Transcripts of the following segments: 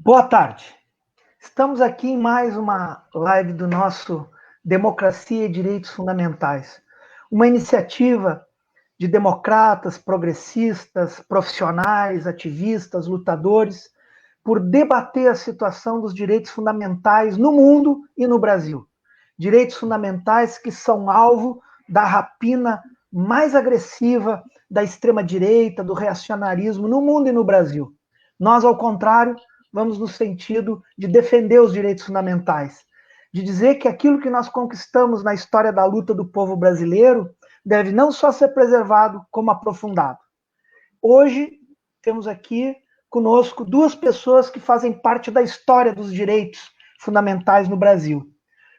Boa tarde. Estamos aqui em mais uma live do nosso Democracia e Direitos Fundamentais. Uma iniciativa de democratas, progressistas, profissionais, ativistas, lutadores, por debater a situação dos direitos fundamentais no mundo e no Brasil. Direitos fundamentais que são alvo da rapina mais agressiva da extrema-direita, do reacionarismo no mundo e no Brasil. Nós, ao contrário, vamos no sentido de defender os direitos fundamentais, de dizer que aquilo que nós conquistamos na história da luta do povo brasileiro deve não só ser preservado, como aprofundado. Hoje, temos aqui conosco duas pessoas que fazem parte da história dos direitos fundamentais no Brasil,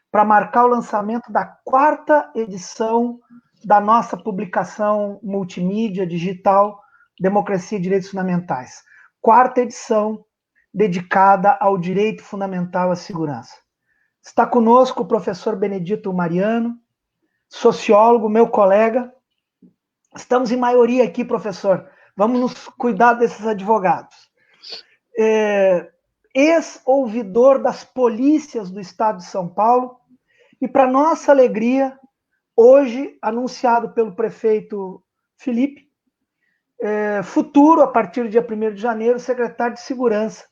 para marcar o lançamento da 4ª edição da nossa publicação multimídia digital Democracia e Direitos Fundamentais. 4ª edição dedicada ao direito fundamental à segurança. Está conosco o professor Benedito Mariano, sociólogo, meu colega. Estamos em maioria aqui, professor. Vamos nos cuidar desses advogados. Ex-ouvidor das polícias do estado de São Paulo e, para nossa alegria, hoje anunciado pelo prefeito Felipe, futuro, a partir do dia 1º de janeiro, secretário de Segurança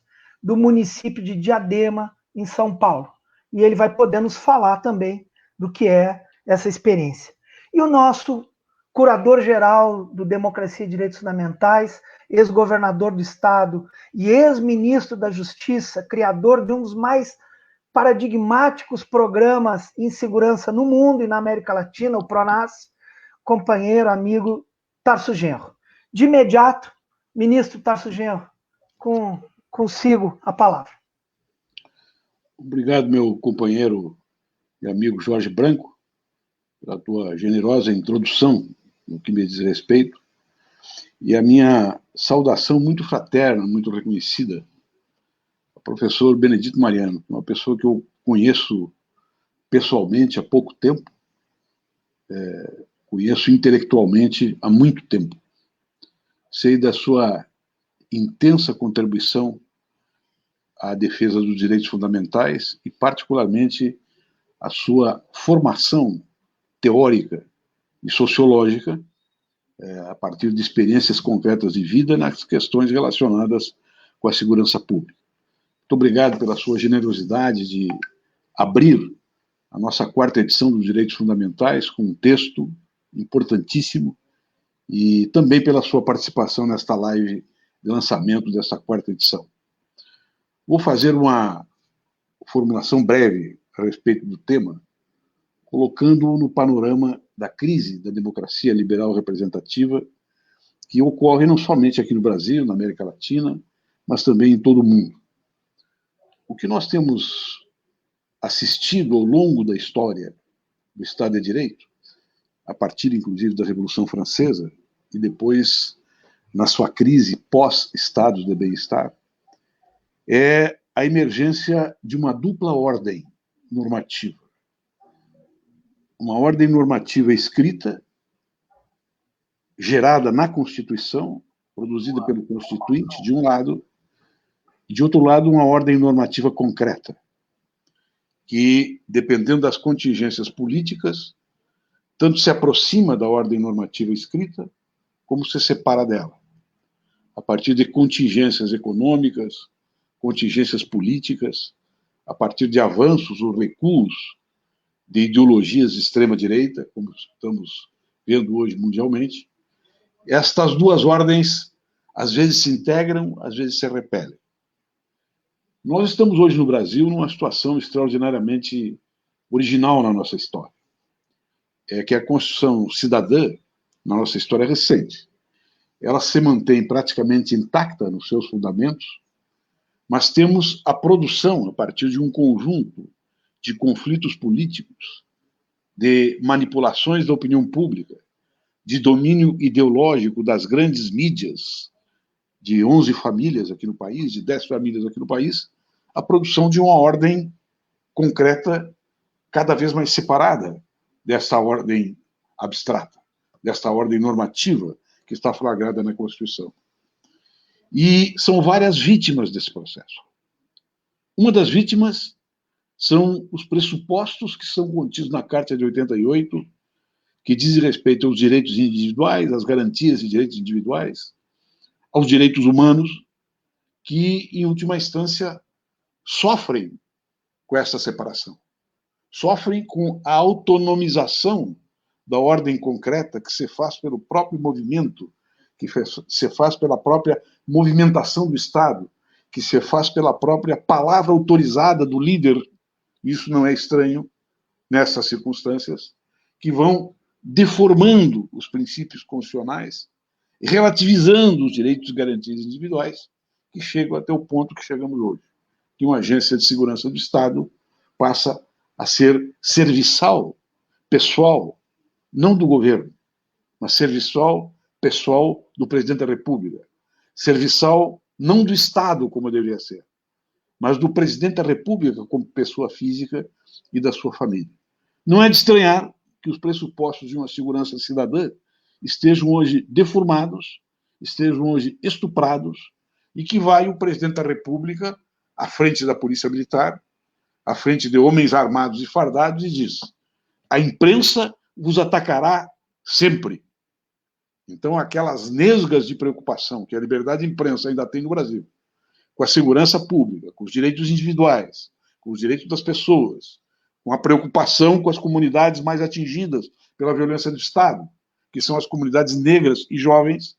do município de Diadema, em São Paulo. E ele vai poder nos falar também do que é essa experiência. E o nosso curador-geral do Democracia e Direitos Fundamentais, ex-governador do Estado e ex-ministro da Justiça, criador de um dos mais paradigmáticos programas em segurança no mundo e na América Latina, o PRONAS, companheiro, amigo Tarso Genro. De imediato, ministro Tarso Genro, consigo a palavra. Obrigado, meu companheiro e amigo Jorge Branco, pela tua generosa introdução no que me diz respeito, e a minha saudação muito fraterna, muito reconhecida, ao professor Benedito Mariano, uma pessoa que eu conheço pessoalmente há pouco tempo, conheço intelectualmente há muito tempo. Sei da sua intensa contribuição à defesa dos direitos fundamentais e, particularmente, a sua formação teórica e sociológica a partir de experiências concretas de vida nas questões relacionadas com a segurança pública. Muito obrigado pela sua generosidade de abrir a nossa 4ª edição dos Direitos Fundamentais com um texto importantíssimo e também pela sua participação nesta live de lançamento dessa 4ª edição. Vou fazer uma formulação breve a respeito do tema, colocando-o no panorama da crise da democracia liberal representativa que ocorre não somente aqui no Brasil, na América Latina, mas também em todo o mundo. O que nós temos assistido ao longo da história do Estado de Direito, a partir, inclusive, da Revolução Francesa e depois na sua crise pós-estados de bem-estar, é a emergência de uma dupla ordem normativa. Uma ordem normativa escrita, gerada na Constituição, produzida pelo Constituinte, de um lado, e de outro lado, uma ordem normativa concreta, que, dependendo das contingências políticas, tanto se aproxima da ordem normativa escrita, como se separa dela, a partir de contingências econômicas, contingências políticas, a partir de avanços ou recuos de ideologias de extrema-direita, como estamos vendo hoje mundialmente. Estas duas ordens, às vezes se integram, às vezes se repelem. Nós estamos hoje no Brasil numa situação extraordinariamente original na nossa história. É que a Constituição cidadã, na nossa história recente, ela se mantém praticamente intacta nos seus fundamentos, mas temos a produção, a partir de um conjunto de conflitos políticos, de manipulações da opinião pública, de domínio ideológico das grandes mídias, de 11 famílias aqui no país, de 10 famílias aqui no país, a produção de uma ordem concreta cada vez mais separada dessa ordem abstrata, dessa ordem normativa que está flagrada na Constituição. E são várias vítimas desse processo. Uma das vítimas são os pressupostos que são contidos na Carta de 88, que dizem respeito aos direitos individuais, às garantias de direitos individuais, aos direitos humanos, que, em última instância, sofrem com essa separação. Sofrem com a autonomização da ordem concreta que se faz pelo próprio movimento, que se faz pela própria movimentação do Estado, que se faz pela própria palavra autorizada do líder. Isso não é estranho nessas circunstâncias, que vão deformando os princípios constitucionais, relativizando os direitos e garantias individuais, que chegam até o ponto que chegamos hoje, que uma agência de segurança do Estado passa a ser serviçal, pessoal, não do governo, mas serviçal, pessoal do presidente da República, serviçal não do Estado, como deveria ser, mas do presidente da República como pessoa física e da sua família. Não é de estranhar que os pressupostos de uma segurança cidadã estejam hoje deformados, estejam hoje estuprados, e que vai o presidente da República à frente da Polícia Militar, à frente de homens armados e fardados, e diz: a imprensa vos atacará sempre. Então, aquelas nesgas de preocupação que a liberdade de imprensa ainda tem no Brasil, com a segurança pública, com os direitos individuais, com os direitos das pessoas, com a preocupação com as comunidades mais atingidas pela violência do Estado, que são as comunidades negras e jovens,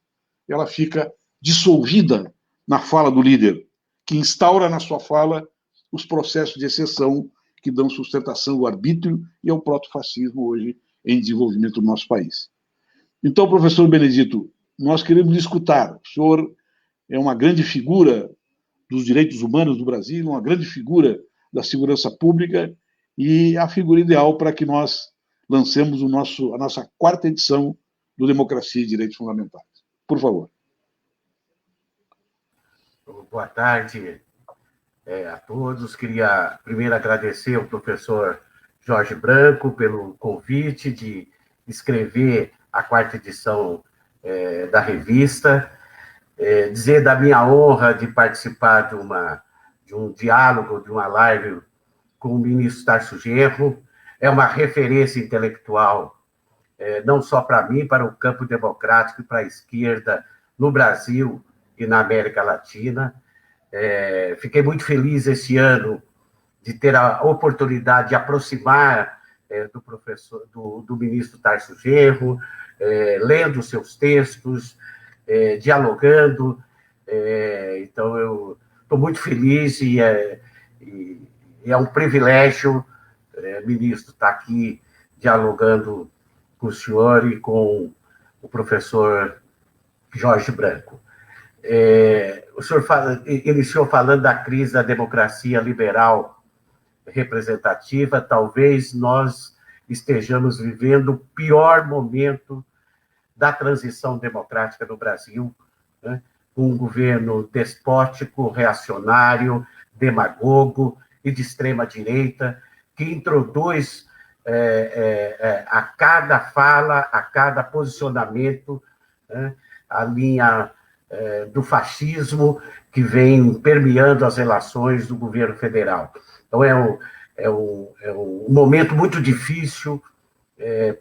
ela fica dissolvida na fala do líder, que instaura na sua fala os processos de exceção que dão sustentação ao arbítrio e ao protofascismo hoje em desenvolvimento do nosso país. Então, professor Benedito, nós queremos lhe escutar. O senhor é uma grande figura dos direitos humanos do Brasil, uma grande figura da segurança pública e a figura ideal para que nós lancemos a nossa 4ª edição do Democracia e Direitos Fundamentais. Por favor. Boa tarde a todos. Queria primeiro agradecer ao professor Jorge Branco pelo convite de escrever a 4ª edição da revista, dizer da minha honra de participar de um diálogo, de uma live com o ministro Tarso Genro. É uma referência intelectual, não só para mim, para o campo democrático e para a esquerda no Brasil e na América Latina. Fiquei muito feliz esse ano de ter a oportunidade de aproximar do ministro Tarso Genro, lendo seus textos, dialogando. Então, eu estou muito feliz e é um privilégio, ministro, estar aqui dialogando com o senhor e com o professor Jorge Branco. O senhor iniciou falando da crise da democracia liberal representativa. Talvez nós estejamos vivendo o pior momento da transição democrática no Brasil, né? Um governo despótico, reacionário, demagogo e de extrema-direita, que introduz a cada fala, a cada posicionamento, né, a linha do fascismo que vem permeando as relações do governo federal. Então, é um momento muito difícil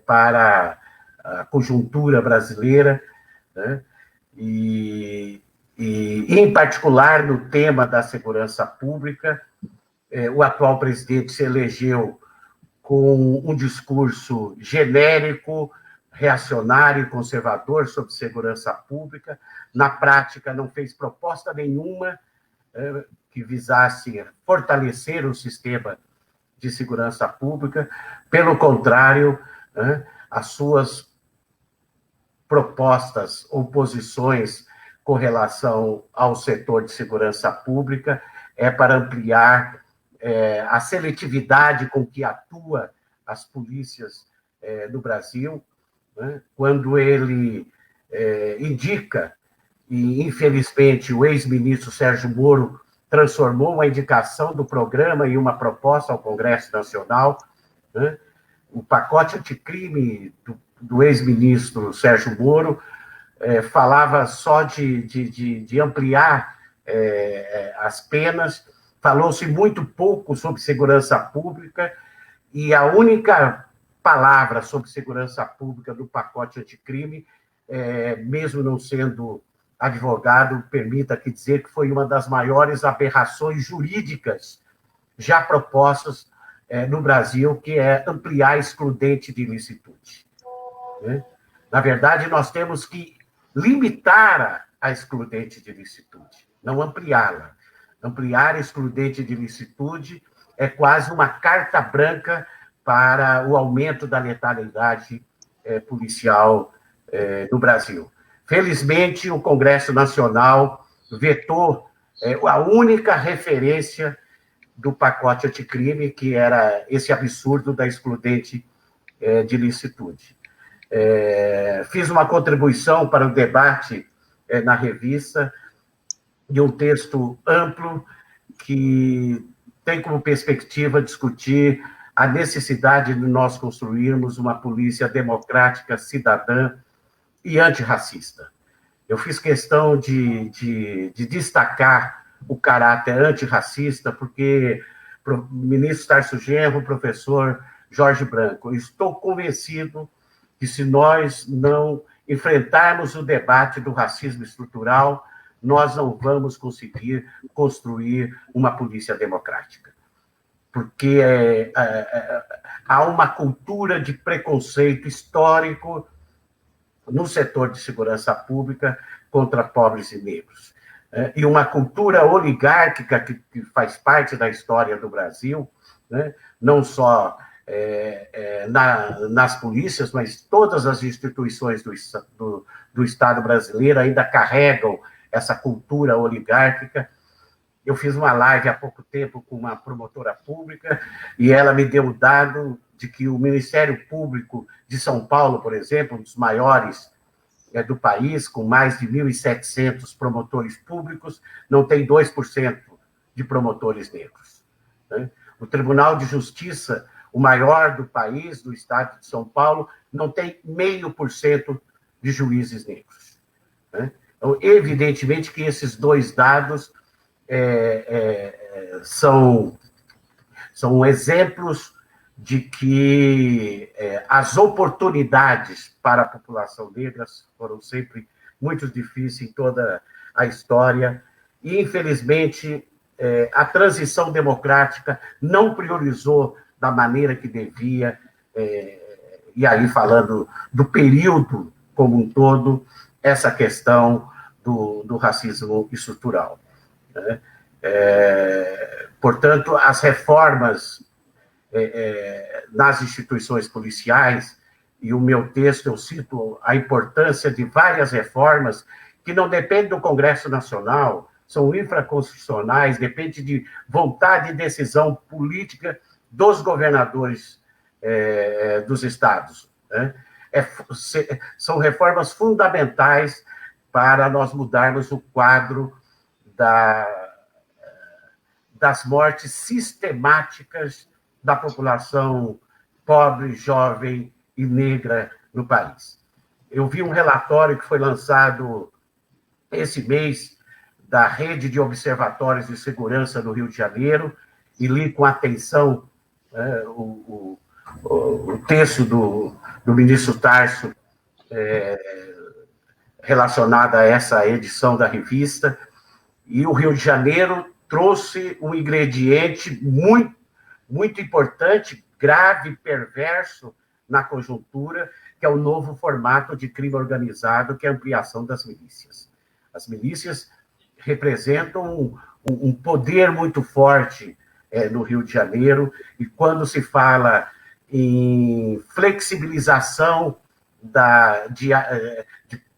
para a conjuntura brasileira, né? E, em particular, no tema da segurança pública, o atual presidente se elegeu com um discurso genérico, reacionário e conservador sobre segurança pública. Na prática, não fez proposta nenhuma que visasse fortalecer o sistema de segurança pública. Pelo contrário, as suas propostas ou posições com relação ao setor de segurança pública para ampliar a seletividade com que atua as polícias no Brasil, né? Quando ele indica, e infelizmente o ex-ministro Sérgio Moro transformou uma indicação do programa em uma proposta ao Congresso Nacional, né? O pacote anticrime do ex-ministro Sérgio Moro falava só de ampliar as penas, falou-se muito pouco sobre segurança pública, e a única palavra sobre segurança pública do pacote anticrime, mesmo não sendo advogado, permita que dizer que foi uma das maiores aberrações jurídicas já propostas no Brasil, que é ampliar a excludente de ilicitude. Né? Na verdade, nós temos que limitar a excludente de ilicitude, não ampliá-la. Ampliar a excludente de ilicitude é quase uma carta branca para o aumento da letalidade policial no Brasil. Felizmente, o Congresso Nacional vetou a única referência do pacote anticrime, que era esse absurdo da excludente de ilicitude. Fiz uma contribuição para o debate na revista de um texto amplo que tem como perspectiva discutir a necessidade de nós construirmos uma polícia democrática, cidadã e antirracista. Eu fiz questão de destacar o caráter antirracista, porque o ministro Tarso Genro, o professor Jorge Branco, estou convencido que se nós não enfrentarmos o debate do racismo estrutural, nós não vamos conseguir construir uma polícia democrática. Porque há uma cultura de preconceito histórico no setor de segurança pública contra pobres e negros. E uma cultura oligárquica que faz parte da história do Brasil, né? Não só nas polícias, mas todas as instituições do Estado brasileiro ainda carregam essa cultura oligárquica. Eu fiz uma live há pouco tempo com uma promotora pública e ela me deu o dado de que o Ministério Público de São Paulo, por exemplo, um dos maiores do país, com mais de 1.700 promotores públicos, não tem 2% de promotores negros. Né? O Tribunal de Justiça, o maior do país, do estado de São Paulo, não tem 0,5% de juízes negros. Né? Então, evidentemente que esses dois dados são exemplos de que as oportunidades para a população negra foram sempre muito difíceis em toda a história, e, infelizmente, a transição democrática não priorizou da maneira que devia, e aí falando do período como um todo, essa questão do racismo estrutural. Né? Portanto, as reformas nas instituições policiais, e o meu texto eu cito a importância de várias reformas que não dependem do Congresso Nacional, são infraconstitucionais, depende de vontade e decisão política dos governadores dos estados. Né? São reformas fundamentais para nós mudarmos o quadro das mortes sistemáticas da população pobre, jovem e negra no país. Eu vi um relatório que foi lançado esse mês da Rede de Observatórios de Segurança do Rio de Janeiro e li com atenção o texto do ministro Tarso relacionado a essa edição da revista, e o Rio de Janeiro trouxe um ingrediente muito, muito importante, grave, perverso na conjuntura, que é o novo formato de crime organizado, que é a ampliação das milícias. As milícias representam um poder muito forte no Rio de Janeiro, e quando se fala em flexibilização de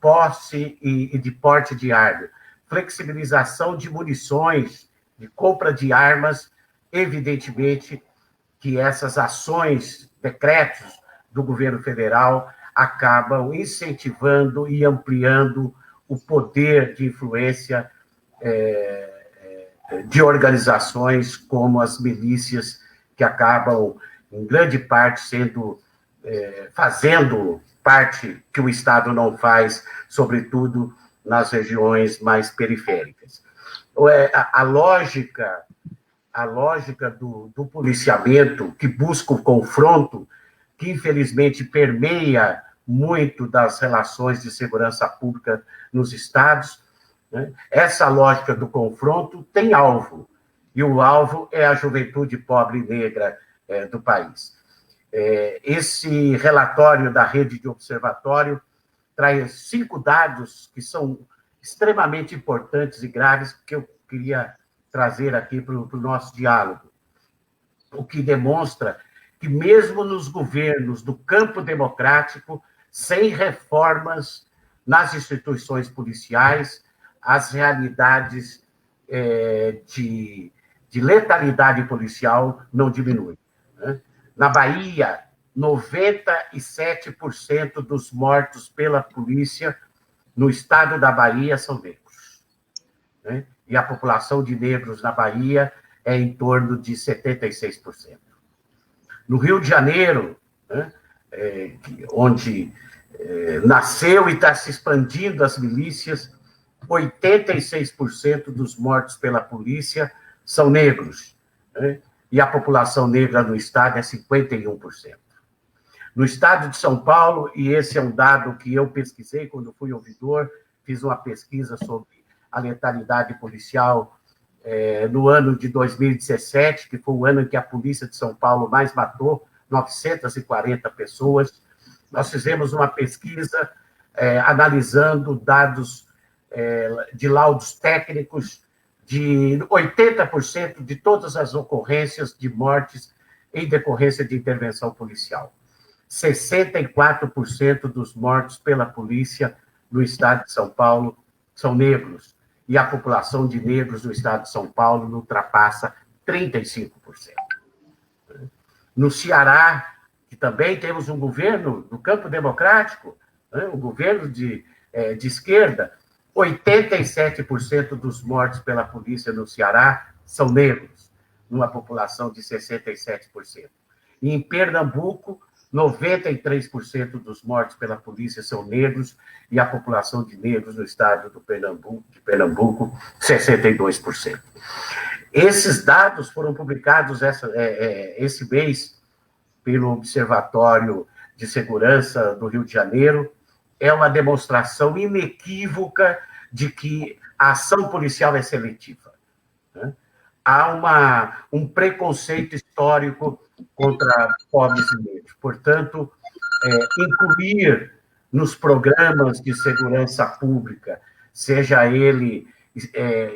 posse e de porte de arma, flexibilização de munições, de compra de armas, evidentemente que essas ações, decretos do governo federal acabam incentivando e ampliando o poder de influência de organizações como as milícias, que acabam, em grande parte, fazendo parte que o Estado não faz, sobretudo nas regiões mais periféricas. A lógica a lógica do policiamento que busca o confronto, que infelizmente permeia muito das relações de segurança pública nos estados, né? Essa lógica do confronto tem alvo, e o alvo é a juventude pobre e negra do país. Esse relatório da rede de observatório traz 5 dados que são extremamente importantes e graves, que eu queria trazer aqui para o nosso diálogo. O que demonstra que, mesmo nos governos do campo democrático, sem reformas nas instituições policiais, as realidades de letalidade policial não diminuem, né? Na Bahia, 97% dos mortos pela polícia no estado da Bahia são negros, né? E a população de negros na Bahia é em torno de 76%. No Rio de Janeiro, né, onde nasceu e está se expandindo as milícias, 86% dos mortos pela polícia são negros, né? E a população negra no estado é 51%. No estado de São Paulo, e esse é um dado que eu pesquisei quando fui ouvidor, fiz uma pesquisa sobre a letalidade policial no ano de 2017, que foi o ano em que a polícia de São Paulo mais matou, 940 pessoas. Nós fizemos uma pesquisa analisando dados de laudos técnicos de 80% de todas as ocorrências de mortes em decorrência de intervenção policial. 64% dos mortos pela polícia no estado de São Paulo são negros, e a população de negros no estado de São Paulo ultrapassa 35%. No Ceará, que também temos um governo do campo democrático, né, um governo de esquerda, 87% dos mortos pela polícia no Ceará são negros, numa população de 67%. E em Pernambuco, 93% dos mortos pela polícia são negros, e a população de negros no estado de Pernambuco 62%. Esses dados foram publicados esse mês pelo Observatório de Segurança do Rio de Janeiro. É uma demonstração inequívoca de que a ação policial é seletiva, né? Há um preconceito histórico contra pobres e negros. Portanto, incluir nos programas de segurança pública, seja ele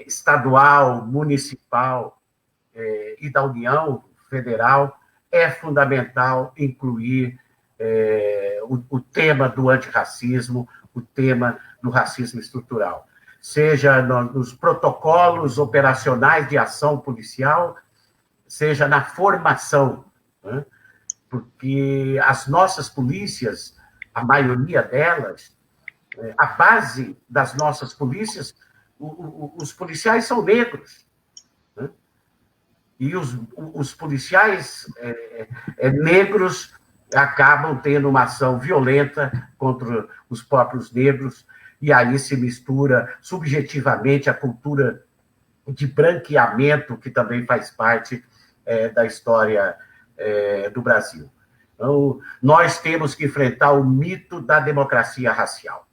estadual, municipal e da União Federal, é fundamental incluir o tema do antirracismo, o tema do racismo estrutural, seja nos protocolos operacionais de ação policial, seja na formação, né? Porque as nossas polícias, a maioria delas, a base das nossas polícias, os policiais são negros, né? E os policiais negros acabam tendo uma ação violenta contra os próprios negros, e aí se mistura subjetivamente a cultura de branqueamento, que também faz parte da história do Brasil. Então, nós temos que enfrentar o mito da democracia racial.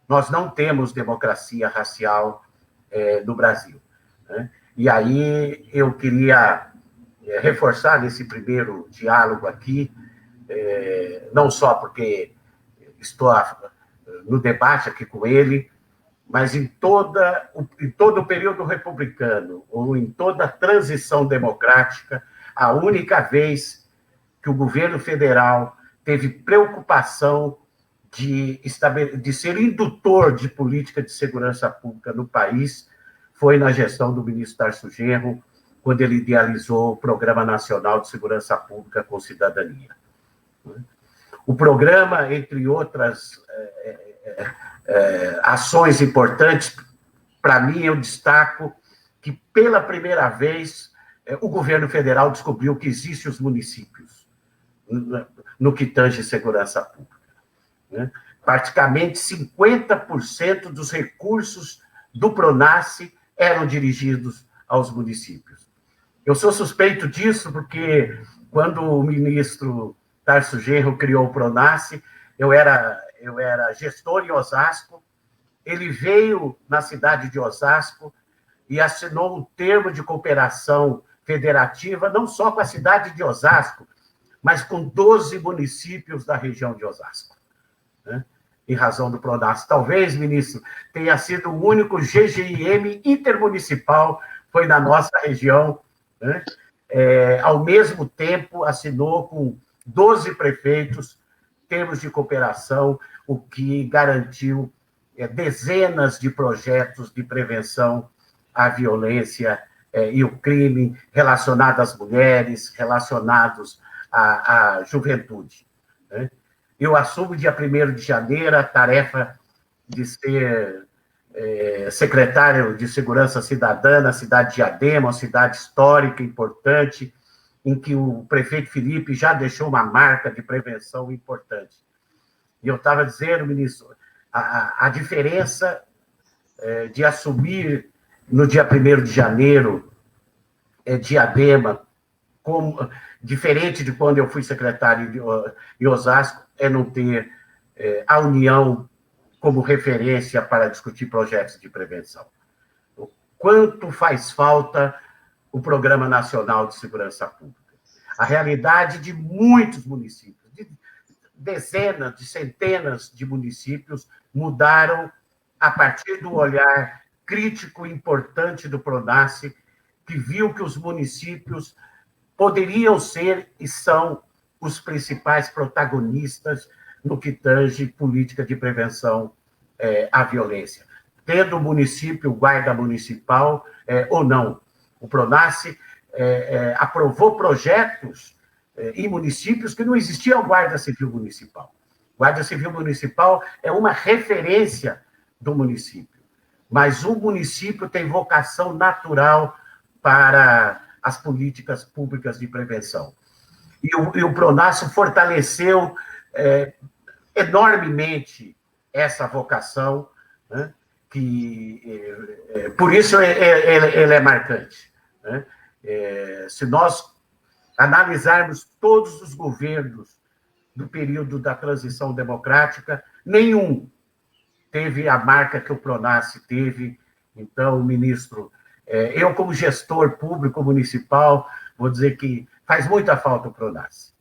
Nós não temos democracia racial no Brasil, né? E aí eu queria reforçar nesse primeiro diálogo aqui, não só porque estou no debate aqui com ele, mas em todo o período republicano, ou em toda a transição democrática, a única vez que o governo federal teve preocupação de ser indutor de política de segurança pública no país foi na gestão do ministro Tarso Genro, quando ele idealizou o Programa Nacional de Segurança Pública com Cidadania. O programa, entre outras ações importantes, para mim, eu destaco que, pela primeira vez, o governo federal descobriu que existem os municípios no que tange segurança pública, né? Praticamente 50% dos recursos do PRONASSE eram dirigidos aos municípios. Eu sou suspeito disso porque quando o ministro Tarso Genro criou o Pronace, eu era gestor em Osasco, ele veio na cidade de Osasco e assinou um termo de cooperação federativa, não só com a cidade de Osasco, mas com 12 municípios da região de Osasco, né? Em razão do Pronace. Talvez, ministro, tenha sido o único GGIM intermunicipal, foi na nossa região, né? Ao mesmo tempo, assinou com 12 prefeitos termos de cooperação, o que garantiu dezenas de projetos de prevenção à violência e o crime relacionado às mulheres, relacionados à juventude, né? Eu assumo dia 1º de janeiro a tarefa de ser secretário de Segurança Cidadã na cidade de Diadema, uma cidade histórica, importante, em que o prefeito Felipe já deixou uma marca de prevenção importante. E eu estava dizendo, ministro, a diferença de assumir no dia 1º de janeiro Diadema, diferente de quando eu fui secretário de Osasco, é não ter a União como referência para discutir projetos de prevenção. O quanto faz falta o Programa Nacional de Segurança Pública. A realidade de muitos municípios, de dezenas, de centenas de municípios, mudaram a partir do olhar crítico e importante do Pronace, que viu que os municípios poderiam ser e são os principais protagonistas no que tange política de prevenção à violência. Tendo o município guarda municipal ou não. O Pronace aprovou projetos em municípios que não existia Guarda Civil Municipal. Guarda Civil Municipal é uma referência do município, mas o município tem vocação natural para as políticas públicas de prevenção. E o Pronace fortaleceu enormemente essa vocação, né? Por isso ele é marcante, né? Se nós analisarmos todos os governos do período da transição democrática, nenhum teve a marca que o Pronace teve. Então, ministro, eu, como gestor público municipal, vou dizer que faz muita falta o Pronace,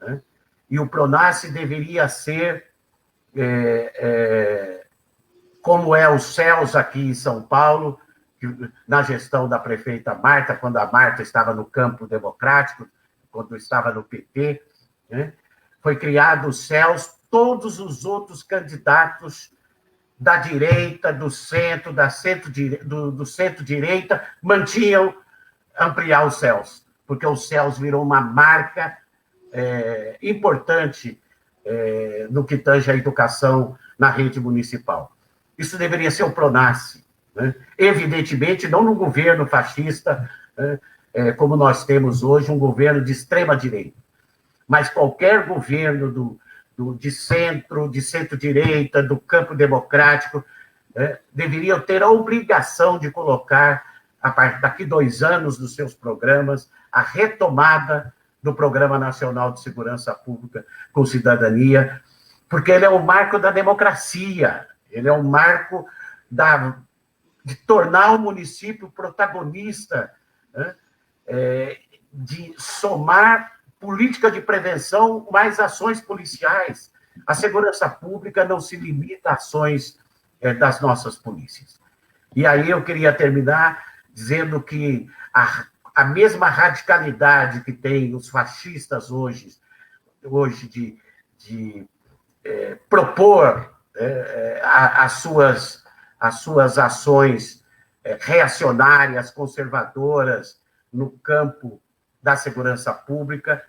né? E o Pronace deveria ser como é o CELS aqui em São Paulo, na gestão da prefeita Marta, quando a Marta estava no campo democrático, quando estava no PT, né? Foi criado o CELS, todos os outros candidatos da direita, do centro, do centro-direita, mantinham ampliar o CELS, porque o CELS virou uma marca importante no que tange a educação na rede municipal. Isso deveria ser o Pronace, né? Evidentemente, não no governo fascista, né? Como nós temos hoje, um governo de extrema-direita, mas qualquer governo de centro-direita, do campo democrático, deveriam ter a obrigação de colocar, daqui 2 anos, nos seus programas, a retomada do Programa Nacional de Segurança Pública com Cidadania, porque ele é o marco da democracia, ele é o marco de tornar o município protagonista, né? De somar política de prevenção mais ações policiais. A segurança pública não se limita a ações das nossas polícias. E aí eu queria terminar dizendo que a mesma radicalidade que tem os fascistas hoje de propor as suas ações reacionárias, conservadoras, no campo da segurança pública.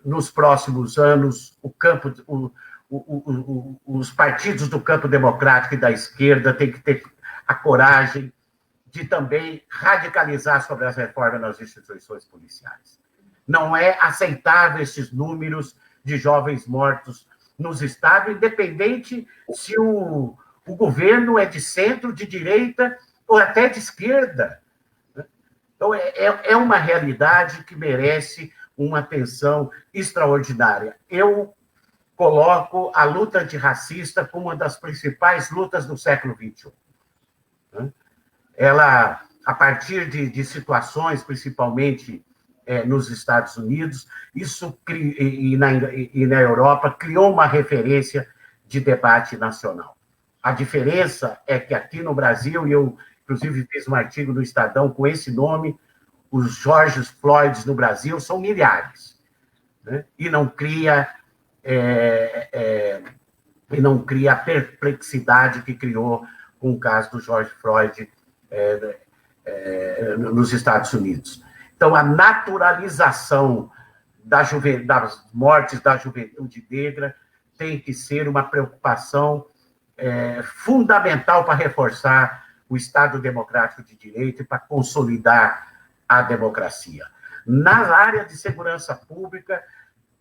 Nos próximos anos, os partidos do campo democrático e da esquerda têm que ter a coragem de também radicalizar sobre as reformas nas instituições policiais. Não é aceitável esses números de jovens mortos nos estados, independente se o governo é de centro, de direita ou até de esquerda. Então, é uma realidade que merece uma atenção extraordinária. Eu coloco a luta antirracista como uma das principais lutas do século XXI. Ela, a partir de situações, principalmente nos Estados Unidos, e na Europa, criou uma referência de debate nacional. A diferença é que aqui no Brasil, e eu, inclusive, fiz um artigo no Estadão com esse nome, os George Floyds no Brasil são milhares, né? E não cria a perplexidade que criou com o caso do George Floyd nos Estados Unidos. Então, a naturalização das mortes da juventude negra tem que ser uma preocupação fundamental para reforçar o Estado democrático de direito e para consolidar a democracia. Na área de segurança pública,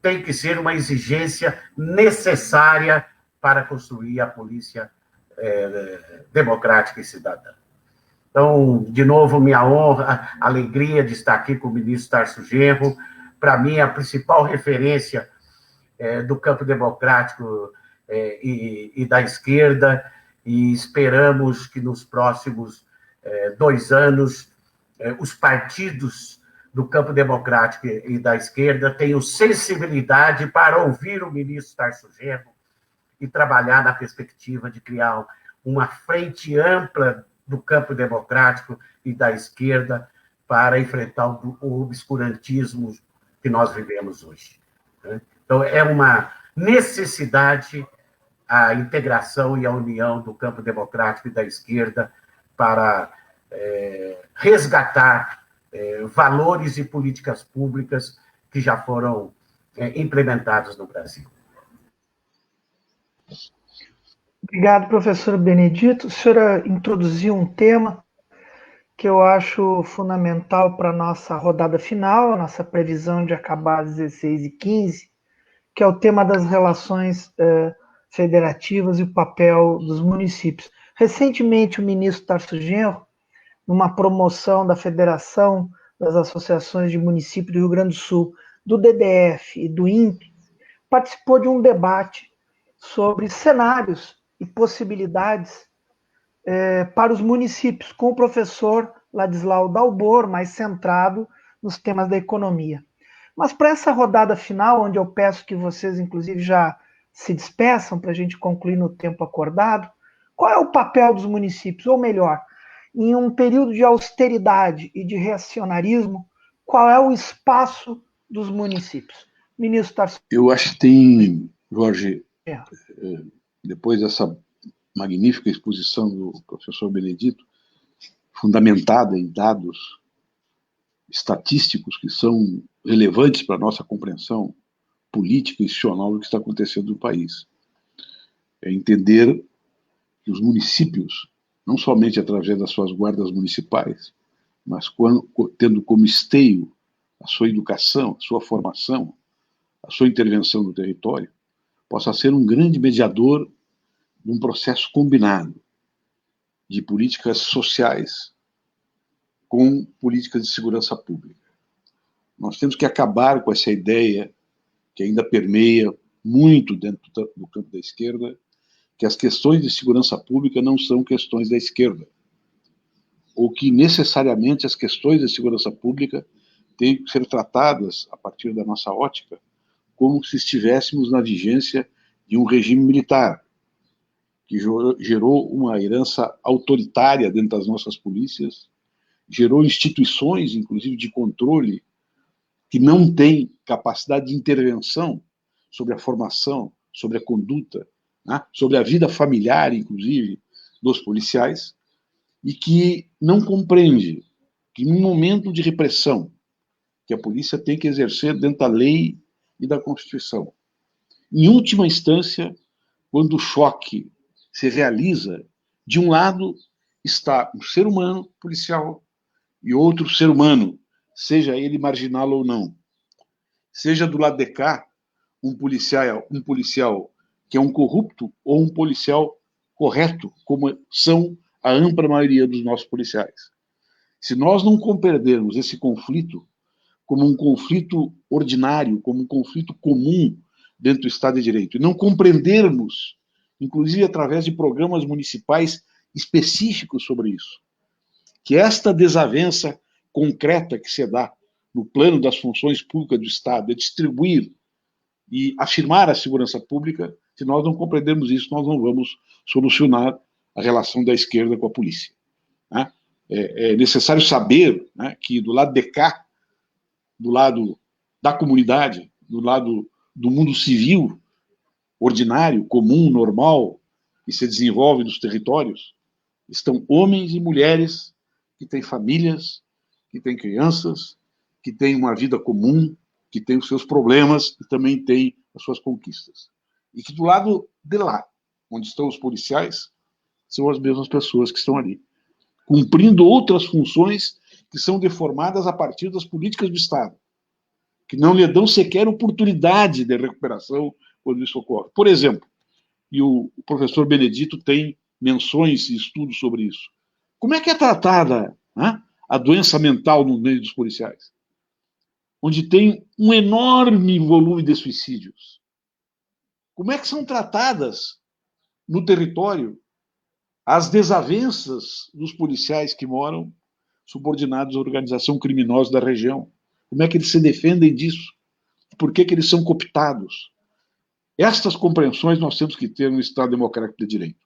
tem que ser uma exigência necessária para construir a polícia democrática e cidadã. Então, de novo, minha honra, alegria de estar aqui com o ministro Tarso Genro. Para mim, a principal referência do campo democrático e da esquerda, e esperamos que nos próximos 2 anos os partidos do campo democrático e da esquerda tenham sensibilidade para ouvir o ministro Tarso Genro e trabalhar na perspectiva de criar uma frente ampla do campo democrático e da esquerda para enfrentar o obscurantismo que nós vivemos hoje. Então, é uma necessidade a integração e a união do campo democrático e da esquerda para resgatar valores e políticas públicas que já foram implementados no Brasil. Obrigado, professor Benedito. A senhora introduziu um tema que eu acho fundamental para a nossa rodada final, a nossa previsão de acabar às 16h15, que é o tema das relações federativas e o papel dos municípios. Recentemente, o ministro Tarso Genro, numa promoção da Federação das Associações de Municípios do Rio Grande do Sul, do DDF e do INPE, participou de um debate sobre cenários e possibilidades para os municípios, com o professor Ladislau Dalbor, mais centrado nos temas da economia. Mas para essa rodada final, onde eu peço que vocês, inclusive, já se despeçam para a gente concluir no tempo acordado, qual é o papel dos municípios? Ou melhor, em um período de austeridade e de reacionarismo, qual é o espaço dos municípios? Ministro Tarso. Eu acho que tem, Jorge, depois dessa magnífica exposição do professor Benedito, fundamentada em dados estatísticos que são relevantes para a nossa compreensão política e institucional do que está acontecendo no país. É entender que os municípios, não somente através das suas guardas municipais, mas tendo como esteio a sua educação, a sua formação, a sua intervenção no território, possa ser um grande mediador de um processo combinado de políticas sociais com políticas de segurança pública. Nós temos que acabar com essa ideia que ainda permeia muito dentro do campo da esquerda, que as questões de segurança pública não são questões da esquerda, ou que necessariamente as questões de segurança pública têm que ser tratadas, a partir da nossa ótica, como se estivéssemos na vigência de um regime militar, que gerou uma herança autoritária dentro das nossas polícias, gerou instituições, inclusive, de controle, que não têm capacidade de intervenção sobre a formação, sobre a conduta, né, sobre a vida familiar, inclusive, dos policiais, e que não compreende que, num momento de repressão, que a polícia tem que exercer dentro da lei e da Constituição, em última instância, quando o choque se realiza, de um lado está um ser humano policial e outro ser humano, seja ele marginal ou não. Seja do lado de cá um policial que é um corrupto ou um policial correto, como são a ampla maioria dos nossos policiais. Se nós não compreendermos esse conflito como um conflito ordinário, como um conflito comum dentro do Estado de Direito, e não compreendermos, inclusive através de programas municipais específicos sobre isso, que esta desavença concreta que se dá no plano das funções públicas do Estado é distribuir e afirmar a segurança pública. Se nós não compreendermos isso, nós não vamos solucionar a relação da esquerda com a polícia. Né? É necessário saber, né, que do lado de cá, do lado da comunidade, do lado do mundo civil, ordinário, comum, normal, que se desenvolve nos territórios, estão homens e mulheres que têm famílias, que têm crianças, que têm uma vida comum, que têm os seus problemas e também têm as suas conquistas. E que do lado de lá, onde estão os policiais, são as mesmas pessoas que estão ali, cumprindo outras funções que são deformadas a partir das políticas do Estado, que não lhe dão sequer oportunidade de recuperação quando isso ocorre. Por exemplo, e o professor Benedito tem menções e estudos sobre isso, como é que é tratada, né, a doença mental no meio dos policiais? Onde tem um enorme volume de suicídios. Como é que são tratadas no território as desavenças dos policiais que moram subordinados à organização criminosa da região? Como é que eles se defendem disso? Por que eles são cooptados? Estas compreensões nós temos que ter no Estado Democrático de Direito,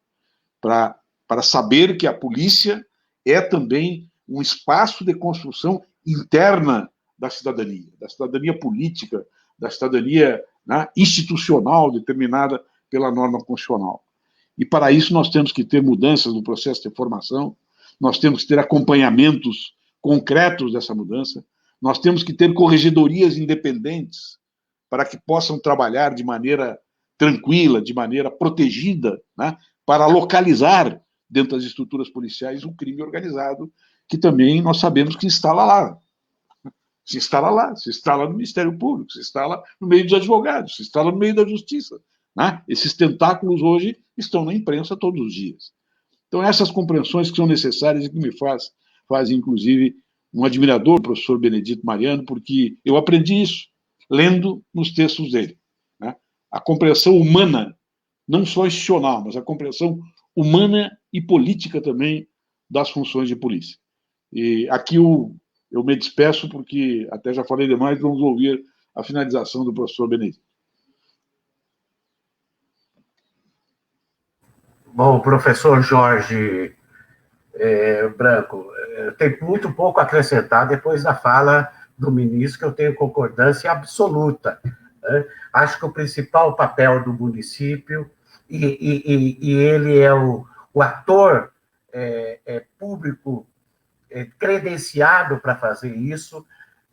para saber que a polícia é também um espaço de construção interna da cidadania política, da cidadania, né, institucional determinada pela norma constitucional. E para isso nós temos que ter mudanças no processo de formação, nós temos que ter acompanhamentos concretos dessa mudança, nós temos que ter corregedorias independentes para que possam trabalhar de maneira tranquila, de maneira protegida, né, para localizar dentro das estruturas policiais o crime organizado, que também nós sabemos que se instala lá, se instala no Ministério Público, se instala no meio dos advogados, se instala no meio da justiça. Né? Esses tentáculos hoje estão na imprensa todos os dias. Então, essas compreensões que são necessárias e que me fazem, inclusive, um admirador do professor Benedito Mariano, porque eu aprendi isso lendo nos textos dele. Né? A compreensão humana, não só institucional, mas a compreensão humana e política também das funções de polícia. E aqui eu me despeço, porque até já falei demais, vamos ouvir a finalização do professor Benedito. Bom, professor Jorge Branco, tem muito pouco a acrescentar depois da fala do ministro, que eu tenho concordância absoluta. Né? Acho que o principal papel do município, e ele é o ator público credenciado para fazer isso,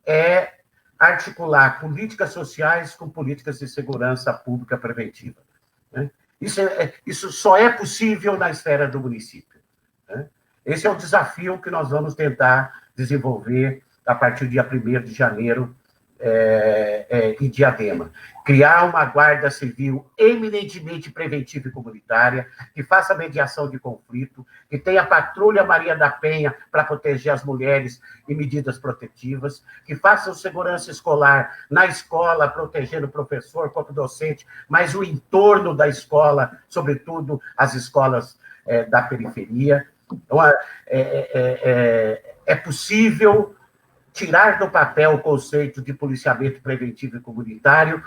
é articular políticas sociais com políticas de segurança pública preventiva. Né? Isso só é possível na esfera do município. Né? Esse é o desafio que nós vamos tentar desenvolver a partir do dia 1º de janeiro em Diadema. Criar uma guarda civil eminentemente preventiva e comunitária, que faça mediação de conflito, que tenha a patrulha Maria da Penha para proteger as mulheres e medidas protetivas, que faça segurança escolar na escola, protegendo o professor, corpo docente, mas o entorno da escola, sobretudo as escolas da periferia. Então, é possível tirar do papel o conceito de policiamento preventivo e comunitário,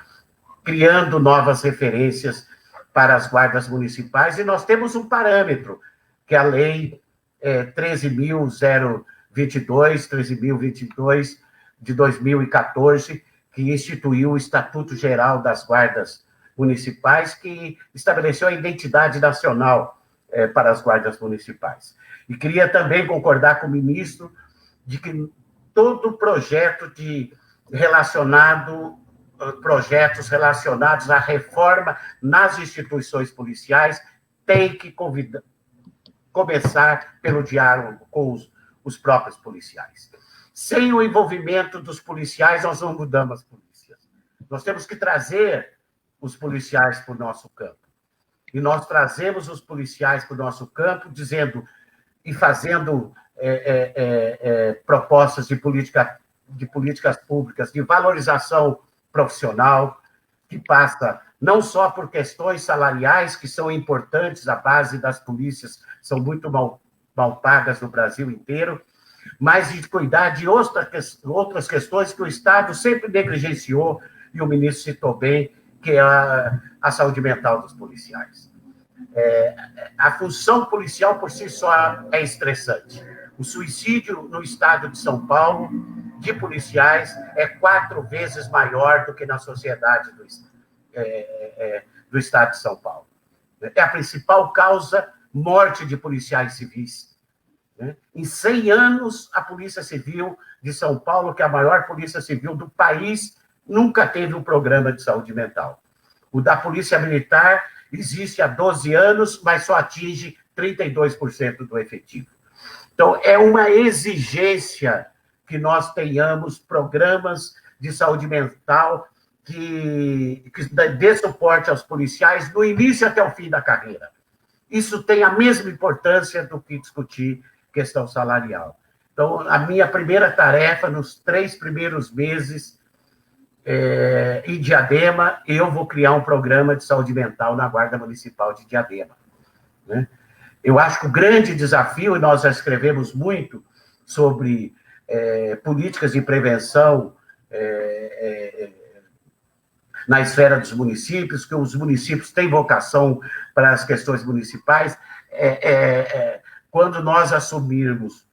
criando novas referências para as guardas municipais, e nós temos um parâmetro, que é a Lei 13.022 de 2014, que instituiu o Estatuto Geral das Guardas Municipais, que estabeleceu a identidade nacional para as guardas municipais. E queria também concordar com o ministro de que todo projetos relacionados à reforma nas instituições policiais tem que começar pelo diálogo com os próprios policiais. Sem o envolvimento dos policiais, nós não mudamos as polícias. Nós temos que trazer os policiais para o nosso campo. E nós trazemos os policiais para o nosso campo, dizendo e fazendo propostas de políticas públicas de valorização profissional, que passa não só por questões salariais, que são importantes, a base das polícias são muito mal pagas no Brasil inteiro, mas de cuidar de outras questões que o Estado sempre negligenciou, e o ministro citou bem, que é a saúde mental dos policiais. A função policial por si só é estressante. O suicídio no estado de São Paulo, de policiais, é 4 vezes maior do que na sociedade do estado de São Paulo. É a principal causa morte de policiais civis. Em 100 anos, a Polícia Civil de São Paulo, que é a maior polícia civil do país, nunca teve um programa de saúde mental. O da Polícia Militar existe há 12 anos, mas só atinge 32% do efetivo. Então, é uma exigência que nós tenhamos programas de saúde mental que dê suporte aos policiais do início até o fim da carreira. Isso tem a mesma importância do que discutir questão salarial. Então, a minha primeira tarefa, nos 3 primeiros meses em Diadema, eu vou criar um programa de saúde mental na Guarda Municipal de Diadema. Eu acho que o grande desafio, e nós já escrevemos muito sobre políticas de prevenção na esfera dos municípios, que os municípios têm vocação para as questões municipais, quando nós assumirmos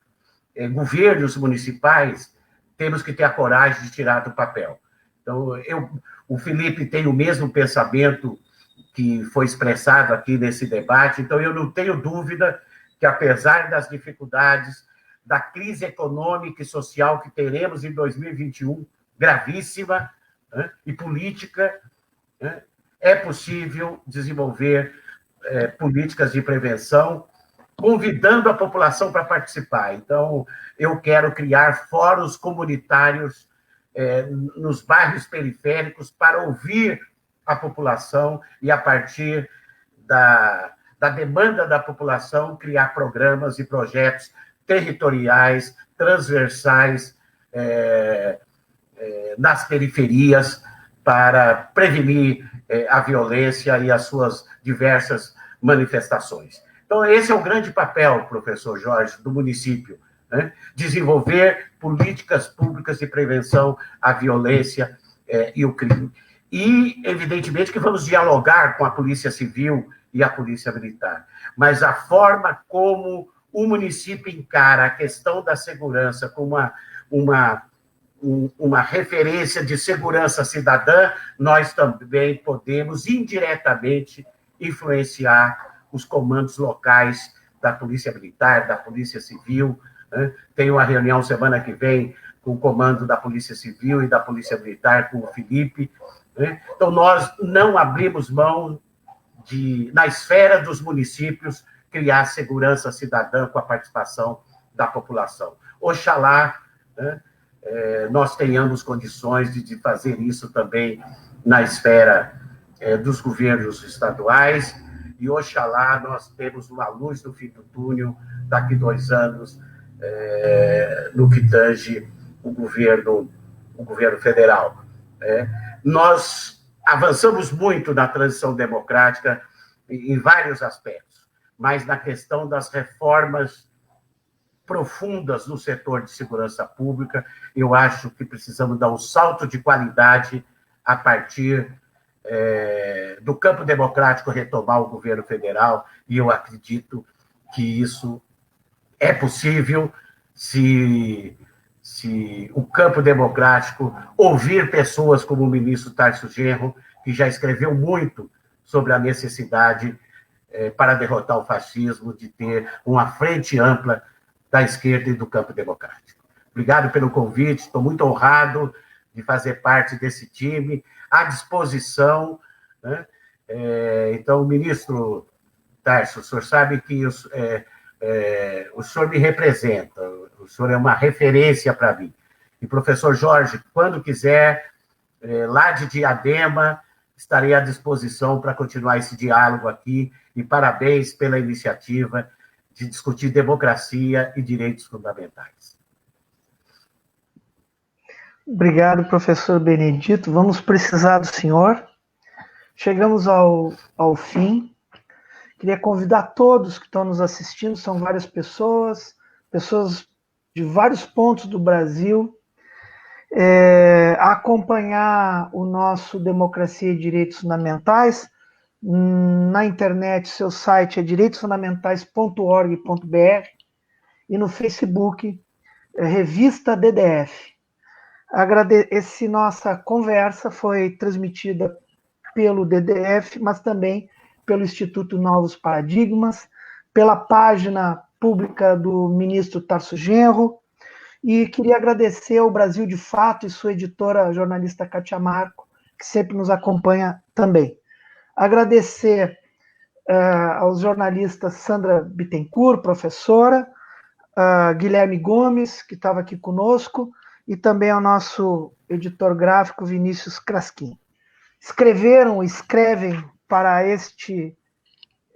governos municipais, temos que ter a coragem de tirar do papel. Então, o Felipe tem o mesmo pensamento que foi expressado aqui nesse debate, então eu não tenho dúvida que, apesar das dificuldades, da crise econômica e social que teremos em 2021, gravíssima, e política, é possível desenvolver políticas de prevenção, convidando a população para participar. Então, eu quero criar fóruns comunitários nos bairros periféricos para ouvir a população e, a partir da demanda da população, criar programas e projetos territoriais, transversais, nas periferias, para prevenir a violência e as suas diversas manifestações. Então, esse é o grande papel, professor Jorge, do município, desenvolver políticas públicas de prevenção à violência e o crime. E, evidentemente, que vamos dialogar com a Polícia Civil e a Polícia Militar, mas a forma como o município encara a questão da segurança como uma referência de segurança cidadã, nós também podemos indiretamente influenciar os comandos locais da Polícia Militar, da Polícia Civil. Tem uma reunião semana que vem com o comando da Polícia Civil e da Polícia Militar, com o Felipe. Então, nós não abrimos mão de, na esfera dos municípios, criar segurança cidadã com a participação da população. Oxalá nós tenhamos condições de fazer isso também na esfera dos governos estaduais, e oxalá nós temos uma luz no fim do túnel daqui 2 anos, no que tange o governo federal. Nós avançamos muito na transição democrática em vários aspectos, mas na questão das reformas profundas no setor de segurança pública, eu acho que precisamos dar um salto de qualidade a partir do campo democrático retomar o governo federal, e eu acredito que isso é possível se o campo democrático ouvir pessoas como o ministro Tarso Genro, que já escreveu muito sobre a necessidade, para derrotar o fascismo, de ter uma frente ampla da esquerda e do campo democrático. Obrigado pelo convite, estou muito honrado de fazer parte desse time, à disposição. Então, ministro Tarso, o senhor sabe que o senhor me representa, o senhor é uma referência para mim. E, professor Jorge, quando quiser, lá de Diadema, estarei à disposição para continuar esse diálogo aqui, e parabéns pela iniciativa de discutir democracia e direitos fundamentais. Obrigado, professor Benedito. Vamos precisar do senhor. Chegamos ao fim. Queria convidar todos que estão nos assistindo, são várias pessoas de vários pontos do Brasil, a acompanhar o nosso Democracia e Direitos Fundamentais. Na internet, seu site é direitosfundamentais.org.br e no Facebook, Revista DDF. Nossa conversa foi transmitida pelo DDF, mas também pelo Instituto Novos Paradigmas, pela página pública do ministro Tarso Genro, e queria agradecer ao Brasil de Fato e sua editora, a jornalista Kátia Marco, que sempre nos acompanha também. Agradecer aos jornalistas Sandra Bittencourt, professora, Guilherme Gomes, que estava aqui conosco, e também ao nosso editor gráfico, Vinícius Crasquim. Escrevem para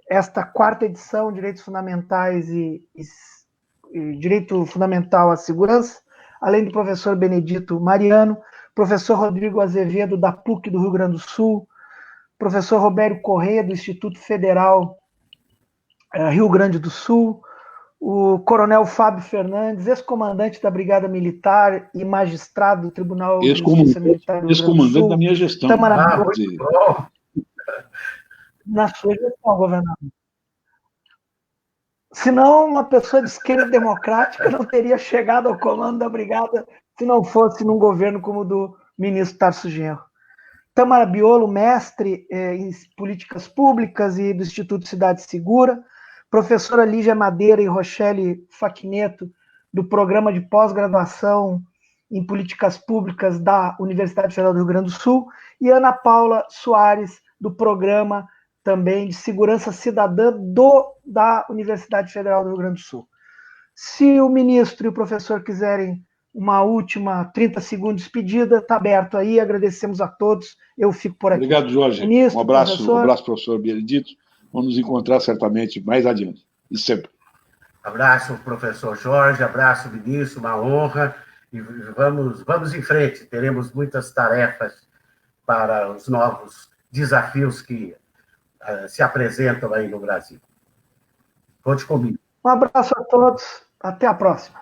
esta quarta edição, Direitos Fundamentais e Direito Fundamental à Segurança, além do professor Benedito Mariano, professor Rodrigo Azevedo, da PUC do Rio Grande do Sul, professor Roberto Corrêa, do Instituto Federal Rio Grande do Sul, o coronel Fábio Fernandes, ex-comandante da Brigada Militar e magistrado do Tribunal de Justiça Militar do Rio Grande do Sul. Ex-comandante da minha gestão. Na sua gestão, governador. Senão, uma pessoa de esquerda democrática não teria chegado ao comando da Brigada se não fosse num governo como o do ministro Tarso Genro. Tamara Biolo, mestre em políticas públicas e do Instituto Cidade Segura, professora Lígia Madeira e Rochelle Facneto, do Programa de Pós-Graduação em Políticas Públicas da Universidade Federal do Rio Grande do Sul, e Ana Paula Soares, do Programa também de Segurança Cidadã da Universidade Federal do Rio Grande do Sul. Se o ministro e o professor quiserem uma última 30 segundos de despedida, está aberto aí, agradecemos a todos, eu fico por aqui. Obrigado, Jorge. Ministro, um abraço, professor Benedito. Vamos nos encontrar certamente mais adiante, e sempre. Abraço, professor Jorge, abraço, ministro, uma honra, e vamos em frente, teremos muitas tarefas para os novos desafios que se apresentam aí no Brasil. Conte comigo. Um abraço a todos, até a próxima.